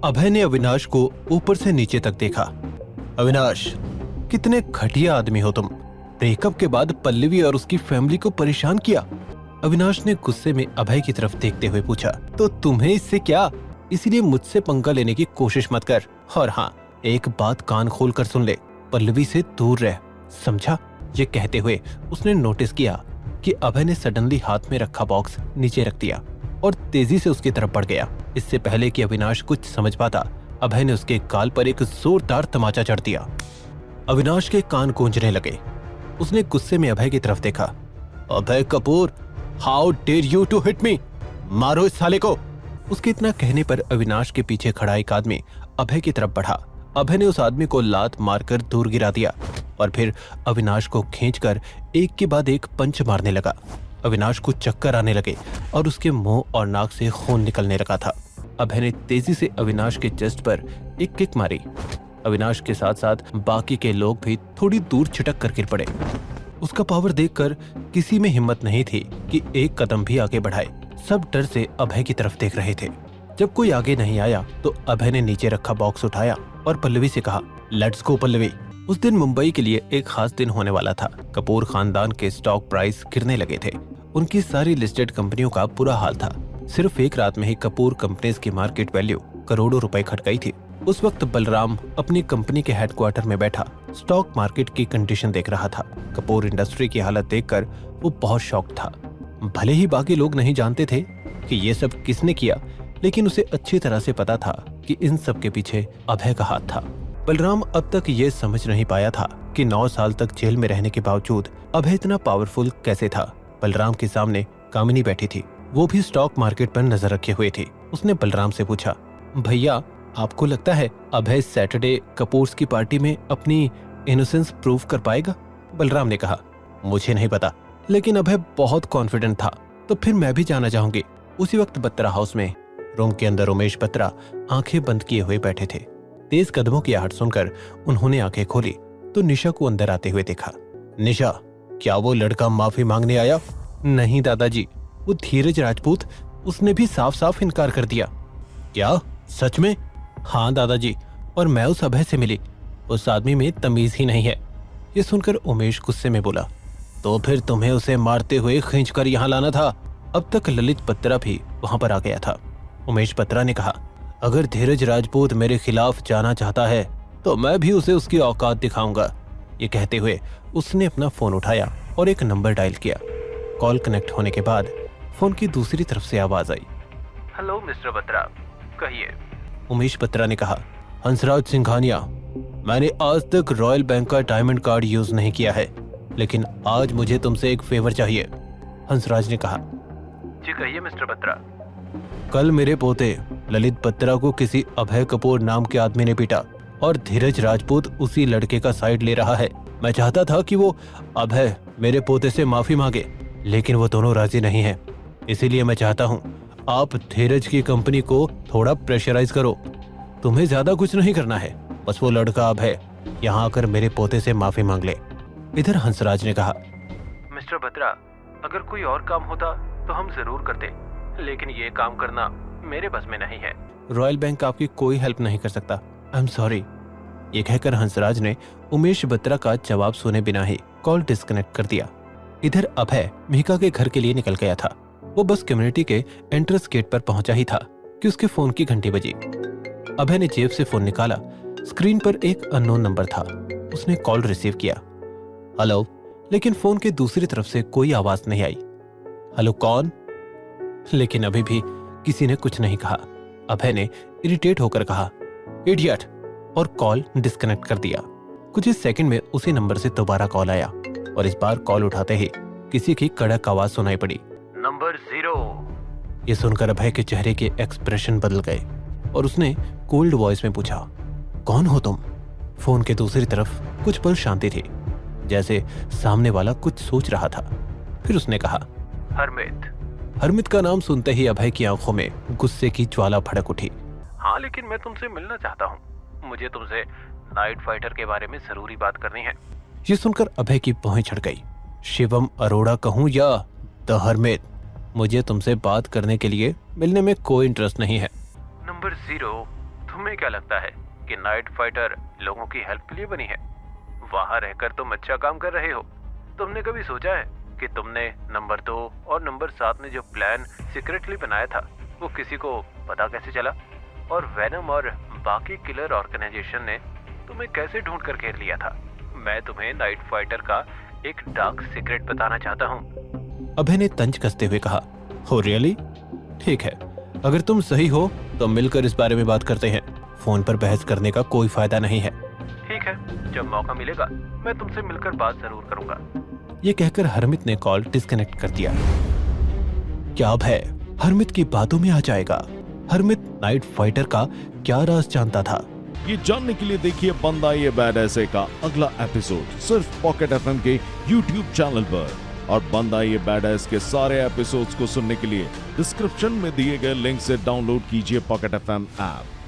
अभय ने अविनाश को ऊपर से नीचे तक देखा। अविनाश, कितने घटिया आदमी हो तुम। ब्रेकअप के बाद पल्लवी और उसकी फैमिली को परेशान किया। अविनाश ने गुस्से में अभय की तरफ देखते हुए पूछा। तो तुम्हें इससे क्या, इसीलिए मुझसे पंगा लेने की कोशिश मत कर। और हाँ, एक बात कान खोल कर सुन ले, पल्लवी से दूर रह, समझा? ये कहते हुए उसने नोटिस किया कि अभय ने सडनली हाथ में रखा बॉक्स नीचे रख दिया और तेजी से उसकी तरफ बढ़ गया। इससे पहले कि अविनाश कुछ समझ पाता, अभय ने उसके गाल पर एक जोरदार तमाचा जड़ दिया। अविनाश के कान गूंजने लगे। उसने गुस्से में अभय की तरफ देखा। Abhay Kapoor, how dare you to hit me, मारो इस साले को। उसके इतना कहने पर अविनाश के पीछे खड़ा एक आदमी अभय की तरफ बढ़ा। अभय ने उस आदमी को लात मारकर दूर गिरा दिया और फिर अविनाश को खींचकर एक के बाद एक पंच मारने लगा। अविनाश को चक्कर आने लगे और उसके मुंह और नाक से खून निकलने लगा था। अभय ने तेजी से अविनाश के चेस्ट पर एक किक मारी। अविनाश के साथ साथ बाकी के लोग भी थोड़ी दूर छिटक कर गिर पड़े। उसका पावर देखकर किसी में हिम्मत नहीं थी कि एक कदम भी आगे बढ़ाए। सब डर से अभय की तरफ देख रहे थे। जब कोई आगे नहीं आया तो अभय ने नीचे रखा बॉक्स उठाया और पल्लवी से कहा, लेट्स गो पल्लवी। उस दिन मुंबई के लिए एक खास दिन होने वाला था। कपूर खानदान के स्टॉक प्राइस गिरने लगे थे। उनकी सारी लिस्टेड कंपनियों का बुरा हाल था। सिर्फ एक रात में ही कपूर कंपनीज की मार्केट वैल्यू करोड़ों रुपए घट गई थी। उस वक्त बलराम अपनी कंपनी के हेडक्वार्टर में बैठा स्टॉक मार्केट की कंडीशन देख रहा था। कपूर इंडस्ट्री की हालत देखकर वो बहुत शॉक्ड था। भले ही बाकी लोग नहीं जानते थे कि ये सब किसने किया, लेकिन उसे अच्छी तरह से पता था कि इन सब के पीछे अभय का हाथ था। बलराम अब तक ये समझ नहीं पाया था कि 9 साल तक जेल में रहने के बावजूद अभय इतना पावरफुल कैसे था। बलराम के सामने कामिनी बैठी थी, वो भी स्टॉक मार्केट पर नजर रखे हुए थी। उसने बलराम से पूछा, भैया आपको लगता है अभय सैटरडे कपूर्स की पार्टी में अपनी इनोसेंस प्रूव कर पाएगा? बलराम ने कहा, मुझे नहीं पता, लेकिन अभय बहुत कॉन्फिडेंट था, तो फिर मैं भी जाना चाहूंगी। उसी वक्त बत्रा हाउस में रूम के अंदर उमेश बत्रा आंखें बंद किए हुए बैठे थे। तेज कदमों की आहट सुनकर उन्होंने आंखें खोली तो निशा को अंदर आते हुए देखा। निशा, क्या वो लड़का माफी मांगने आया? नहीं दादाजी, वो धीरज राजपूत, उसने भी साफ साफ इनकार कर दिया। क्या, सच में? हाँ दादाजी, और मैं उस अभय से मिली, उस आदमी में तमीज ही नहीं है। ये सुनकर उमेश गुस्से में बोला, तो फिर तुम्हें उसे मारते हुए खींचकर यहाँ लाना था। अब तक ललित बत्रा भी वहां पर आ गया था। उमेश बत्रा ने कहा, अगर धीरज राजपूत मेरे खिलाफ जाना चाहता है तो मैं भी उसे उसकी औकात दिखाऊंगा। ये कहते हुए उसने अपना फोन उठाया और एक नंबर डायल किया। कॉल कनेक्ट होने के बाद फोन की दूसरी तरफ से आवाज आई, हेलो मिस्टर बत्रा, कहिए। उमेश बत्रा ने कहा, हंसराज सिंघानिया, मैंने आज तक रॉयल बैंक का डायमंड कार्ड यूज नहीं किया है, लेकिन आज मुझे तुमसे एक फेवर चाहिए। हंसराज ने कहा, जी कहिए मिस्टर बत्रा। कल मेरे पोते ललित बत्रा को किसी अभय कपूर नाम के आदमी ने पीटा और धीरज राजपूत उसी लड़के का साइड ले रहा है। मैं चाहता था कि वो अभय मेरे पोते से माफी मांगे, लेकिन वो दोनों राजी नहीं है। इसीलिए मैं चाहता हूँ आप धीरज की कंपनी को थोड़ा प्रेशराइज करो। तुम्हें ज्यादा कुछ नहीं करना है, बस वो लड़का अभय यहाँ आकर मेरे पोते से माफी मांग ले। इधर हंसराज ने कहा, मिस्टर बत्रा, अगर कोई और काम होता तो हम जरूर करते, लेकिन ये काम करना मेरे बस में नहीं है। रॉयल बैंक आपकी कोई हेल्प नहीं कर सकता, आई एम सॉरी। ये कहकर हंसराज ने उमेश बत्रा का जवाब सुने बिना ही कॉल डिस्कनेक्ट कर दिया। इधर अभय मिका के घर के लिए निकल गया था। वो बस कम्युनिटी के एंट्रेंस गेट पर पहुंचा ही था कि उसके फोन की घंटी बजी। अभय ने जेब से फोन निकाला। स्क्रीन पर एक अननोन नंबर था। उसने कॉल रिसीव किया, हेलो, लेकिन फोन के दूसरी तरफ से कोई आवाज नहीं आई। हेलो कौन? लेकिन अभी भी किसी ने कुछ नहीं कहा। अभय ने इरिटेट होकर कहा, इडियट, और कॉल डिस्कनेक्ट कर दिया। कुछ ही सेकंड में उसी नंबर से दोबारा कॉल आया और इस बार कॉल उठाते ही किसी की कड़क आवाज सुनाई पड़ी, नंबर 0। ये सुनकर अभय के चेहरे के एक्सप्रेशन बदल गए और उसने कोल्ड वॉइस में पूछा, कौन हो तुम? फोन के दूसरी तरफ कुछ पल शांति थी, जैसे सामने वाला कुछ सोच रहा था। फिर उसने कहा, हरमित। हरमित का नाम सुनते ही अभय की आंखों में गुस्से की ज्वाला भड़क उठी। हाँ, लेकिन मैं तुमसे मिलना चाहता हूँ। मुझे तुमसे नाइट फाइटर के बारे में जरूरी बात करनी है। ये सुनकर अभय की भौहें चढ़ गई। शिवम अरोड़ा कहूँ या द हरमित, मुझे तुमसे बात करने के लिए मिलने में कोई इंटरेस्ट नहीं है। नंबर 0, तुम तुम्हें क्या लगता है कि नाइट फाइटर लोगों की हेल्प के लिए बनी है? वहां रहकर तुम अच्छा काम कर रहे हो। तुमने कभी सोचा है कि तुमने नंबर 2 और नंबर 7 ने जो प्लान सीक्रेटली बनाया था वो किसी को पता कैसे चला? और वेनम और बाकी किलर ऑर्गेनाइजेशन ने तुम्हें कैसे ढूंढ कर घेर लिया था? मैं तुम्हें नाइट फाइटर का एक डार्क सीक्रेट बताना चाहता हूँ। अभय ने तंज कसते हुए कहा, हो रियली? ठीक है, अगर तुम सही हो तो मिलकर इस बारे में बात करते हैं। फोन पर बहस करने का कोई फायदा नहीं है। ठीक है, जब मौका मिलेगा मैं तुमसे मिलकर बात जरूर करूंगा। ये कहकर हरमित ने कॉल डिस्कनेक्ट कर दिया। क्या अभय हरमित की बातों में आ जाएगा? हरमित नाइट फाइटर का क्या राज जानता था? ये जानने के लिए देखिए बंदा ये बैड ऐसे का अगला एपिसोड सिर्फ पॉकेट एफएम के YouTube चैनल पर। और बंदा ये बैड ऐस के सारे एपिसोड्स को सुनने के लिए डिस्क्रिप्शन में दिए गए लिंक से डाउनलोड कीजिए पॉकेट एफएम ऐप।